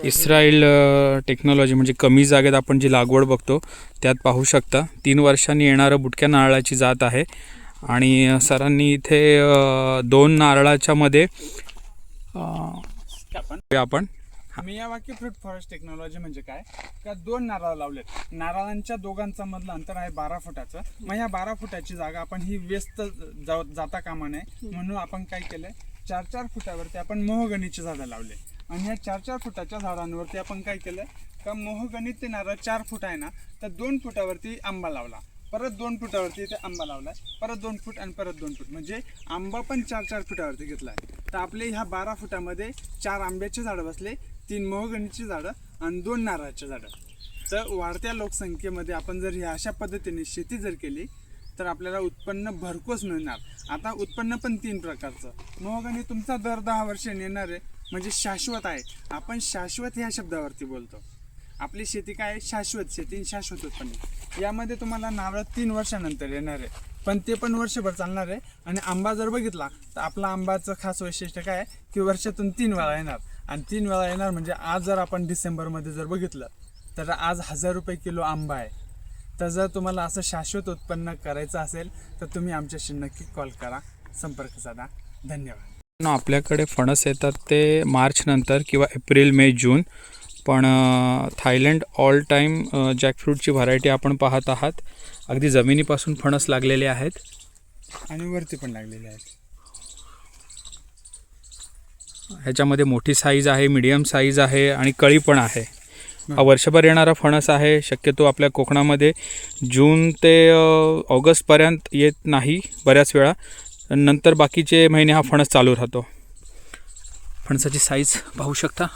Israel technology म्हणजे कमी जागेत आपण जी लागवड बघतो त्यात पाहू शकता 3 वर्षांनी येणारं बुटक्या नारळाची जात आहे। आणि सरांनी इथे 2 नारळाच्या मध्ये आपण मियावाकी फ्रूट फॉरेस्ट टेक्नॉलॉजी म्हणजे काय का 2 नारळ लावलेत। नारळांच्या दोघांचा मधलं अंतर आहे 12 फुटाचं। मग ह्या 12 फुटाची जागा आपण ही व्यस्त जाता कामा नये म्हणून आपण काय केलंय 4-4 फुटावरती आपण मोहगणीची झाडं लावले। आणि ह्या 4-4 फुटाच्या झाडांवरती आपण काय केलं का मोहगणी ते नारळ 4 फूट आहे ना तर 2 फुटावरती आंबा लावला, परत 2 फुटावरती इथे आंबा लावलाय, परत 2 फूट आणि परत 2 फूट म्हणजे आंबा पण 4-4 फुटावरती घेतलाय। तर आपले ह्या 12 फुटामध्ये 4 आंब्याचे झाडं बसले, 3 मोहगणीची झाडं आणि 2 नारळाची झाडं। तर वाढत्या लोकसंख्येमध्ये आपण जर ह्या अशा पद्धतीने शेती जर केली तर आपल्याला उत्पन्न भरघोस मिळणार। आता उत्पन्न पण 3 प्रकारचं। मोहगणी तुमचा दर 10 वर्षांनी येणार आहे म्हणजे शाश्वत आहे। आपण शाश्वत ह्या शब्दावरती बोलतो। आपली शेती काय आहे? शाश्वत शेती, शाश्वत उत्पन्न। यामध्ये तुम्हाला नारळ 3 वर्षानंतर येणार आहे, पण ते पण वर्षभर चालणार आहे। आणि आंबा जर बघितला तर आपला आंबाचं खास वैशिष्ट्य काय आहे की वर्षातून 3 वेळा येणार। आणि 3 वेळा येणार म्हणजे आज जर आपण डिसेंबरमध्ये जर बघितलं तर आज 1000 रुपये किलो आंबा आहे। तर जर तुम्हाला असं शाश्वत उत्पन्न करायचं असेल तर तुम्ही आमच्याशी नक्की कॉल करा, संपर्क साधा। धन्यवाद। आपल्याकडे फणस येतात ते मार्च नंतर किंवा एप्रिल, मे, जून। पण थायलंड ऑल टाईम जॅकफ्रूटची व्हरायटी आपण पाहत आहात। अगदी जमिनीपासून फणस लागलेले आहेत आणि वरती पण लागलेले आहेत। ह्याच्यामध्ये मोठी साईज आहे, मीडियम साईज आहे आणि कळी पण आहे। हा वर्षभर येणारा फणस आहे। शक्यतो आपल्या कोकणामध्ये जून ते ऑगस्टपर्यंत येत नाही बऱ्याच वेळा, नंतर बाकीचे महिने हा फणस चालू राहतो। फणसाची साईज पाहू शकता।